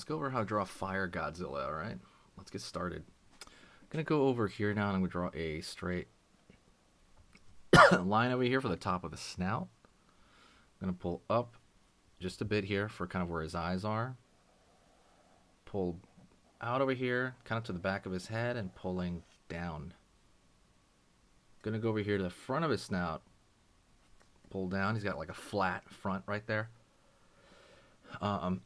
let's go over how to draw Fire Godzilla, alright? Let's get started. I'm going to go over here now and I'm going to draw a straight line over here for the top of the snout. I'm going to pull up just a bit here for kind of where his eyes are. Pull out over here, kind of to the back of his head, and pulling down. Going to go over here to the front of his snout. Pull down. He's got like a flat front right there. I'm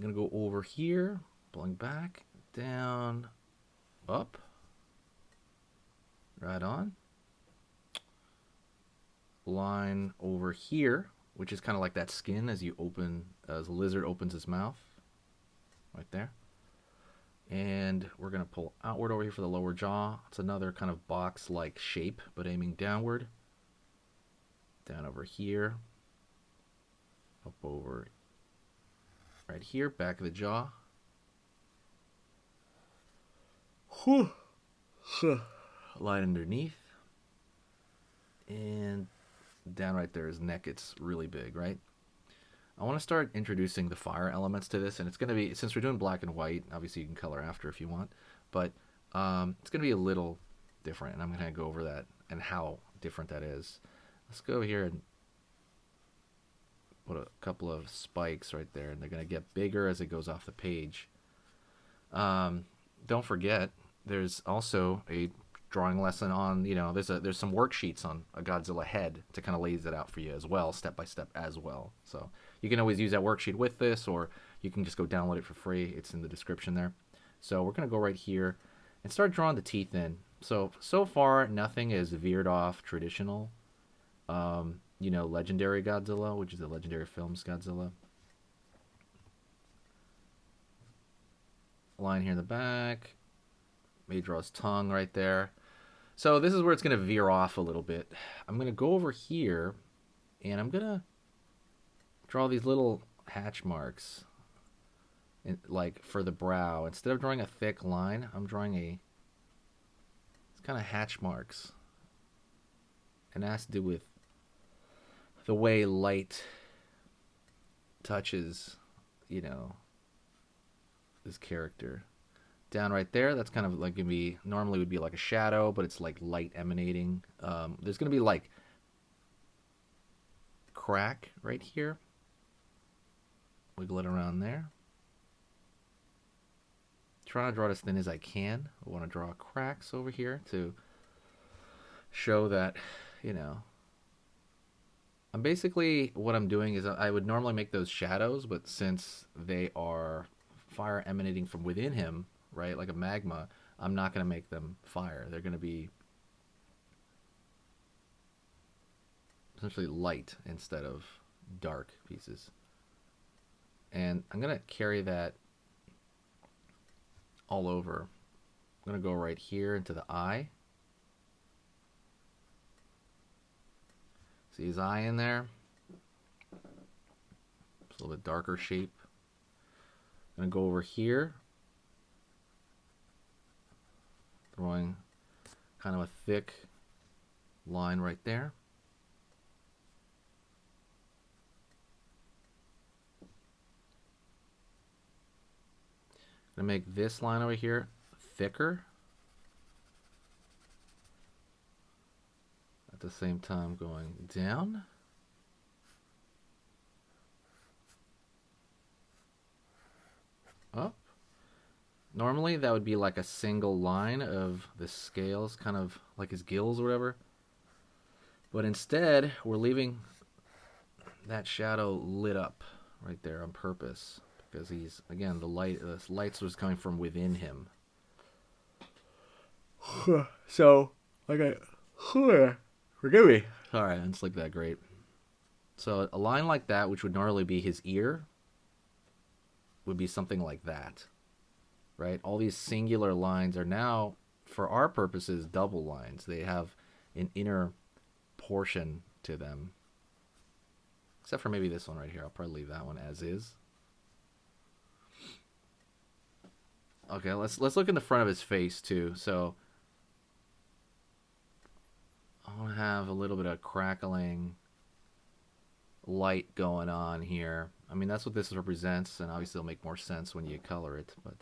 going to go over here, pulling back, down, up, right on. Line over here, which is kind of like that skin as you open, as a lizard opens his mouth, right there. And we're going to pull outward over here for the lower jaw. It's another kind of box-like shape, but aiming downward. Down over here. Up over right here, back of the jaw. Line underneath. And down right there, his neck, it's really big, right? I want to start introducing the fire elements to this, and it's going to be, since we're doing black and white, obviously you can color after if you want, but it's going to be a little different, and I'm going to go over that and how different that is. Let's go here and put a couple of spikes right there, and they're going to get bigger as it goes off the page. Don't forget, there's also a drawing lesson on, there's some worksheets on a Godzilla head to kind of lays it out for you as well, step by step as well. So you can always use that worksheet with this, or you can just go download it for free. It's in the description there. So we're going to go right here and start drawing the teeth in. So far, nothing is veered off traditional, legendary Godzilla, which is the Legendary Films Godzilla. Line here in the back. May draw his tongue right there. So this is where it's going to veer off a little bit. I'm going to go over here, and I'm going to draw these little hatch marks, like for the brow. Instead of drawing a thick line, I'm drawing it's kind of hatch marks. And it has to do with the way light touches, this character. Down right there, that's kind of like going to be, normally would be like a shadow, but it's like light emanating. There's going to be like crack right here. Wiggle it around there. Trying to draw it as thin as I can. I want to draw cracks over here to show that, I'm basically, what I'm doing is I would normally make those shadows, but since they are fire emanating from within him, right, like a magma, I'm not going to make them fire. They're going to be essentially light instead of dark pieces. And I'm going to carry that all over. I'm going to go right here into the eye. See his eye in there? It's a little bit darker shape. I'm going to go over here, drawing kind of a thick line right there. I'm going to make this line over here thicker. At the same time going down. Up. Normally that would be like a single line of the scales, kind of like his gills or whatever. But instead, we're leaving that shadow lit up right there on purpose, because he's, again, the light was coming from within him. So, forgive me. Alright, I didn't sleep that great. So a line like that, which would normally be his ear, would be something like that. Right? All these singular lines are now, for our purposes, double lines. They have an inner portion to them. Except for maybe this one right here. I'll probably leave that one as is. Okay, let's look in the front of his face too. So I want to have a little bit of crackling light going on here. I mean, that's what this represents, and obviously it'll make more sense when you color it, but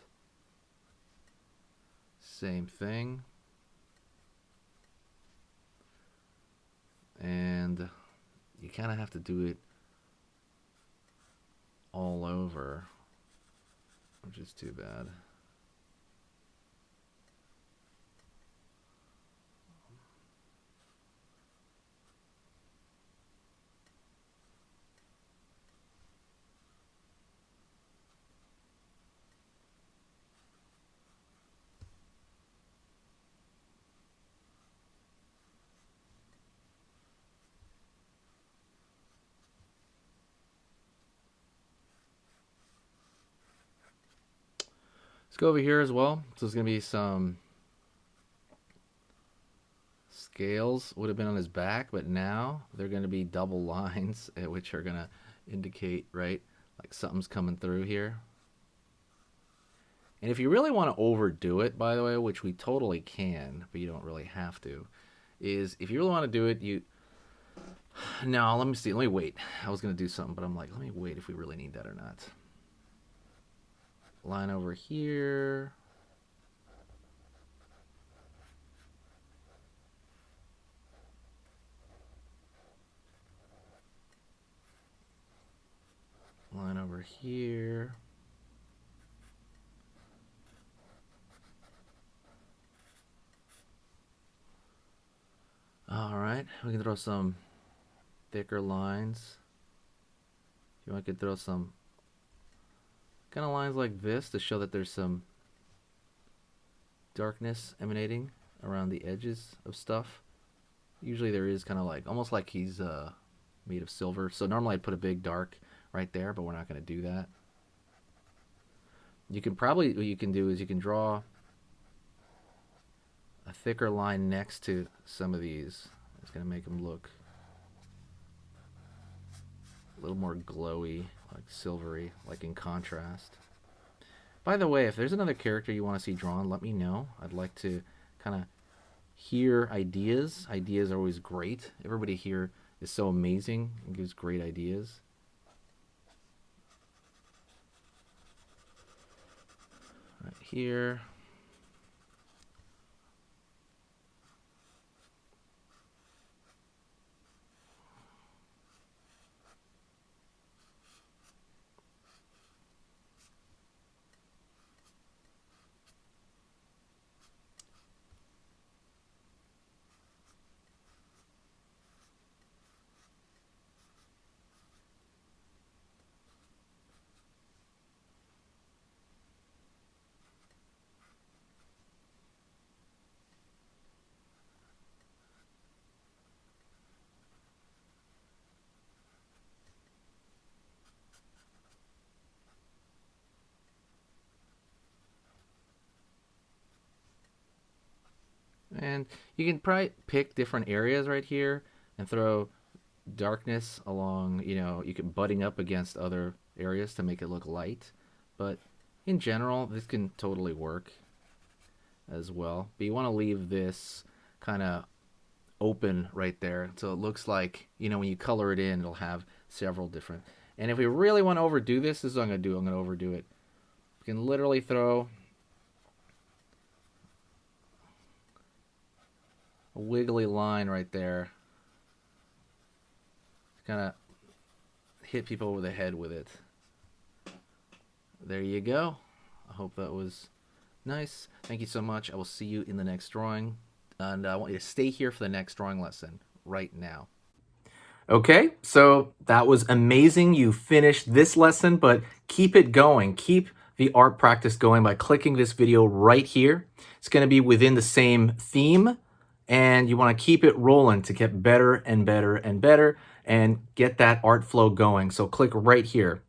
same thing. And you kind of have to do it all over, which is too bad. Let's go over here as well. So there's going to be some scales would have been on his back, but now they're going to be double lines, which are going to indicate, right, like something's coming through here. And if you really want to overdo it, by the way, which we totally can, but you don't really have to, is if you really want to do it, you... No, let me see. Let me wait. I was going to do something, but I'm like, let me wait if we really need that or not. Line over here. Line over here. All right, we can throw some thicker lines. If you want, I could throw some kind of lines like this to show that there's some darkness emanating around the edges of stuff. Usually there is kind of like, almost like he's made of silver. So normally I'd put a big dark right there, but we're not going to do that. You can probably, what you can do is you can draw a thicker line next to some of these. It's going to make them look a little more glowy, like silvery, like in contrast. By the way, if there's another character you want to see drawn, let me know. I'd like to kind of hear ideas. Ideas are always great. Everybody here is so amazing and gives great ideas. Right here. And you can probably pick different areas right here and throw darkness along, you know, you can butting up against other areas to make it look light. But in general, this can totally work as well. But you want to leave this kind of open right there so it looks like, you know, when you color it in, it'll have several different. And if we really want to overdo this, this is what I'm going to do. I'm going to overdo it. You can literally throw a wiggly line right there. Kind of hit people over the head with it. There you go. I hope that was nice. Thank you so much. I will see you in the next drawing. And I want you to stay here for the next drawing lesson right now. Okay, so that was amazing. You finished this lesson, but keep it going. Keep the art practice going by clicking this video right here. It's going to be within the same theme, and you want to keep it rolling to get better and better and better and get that art flow going. So click right here.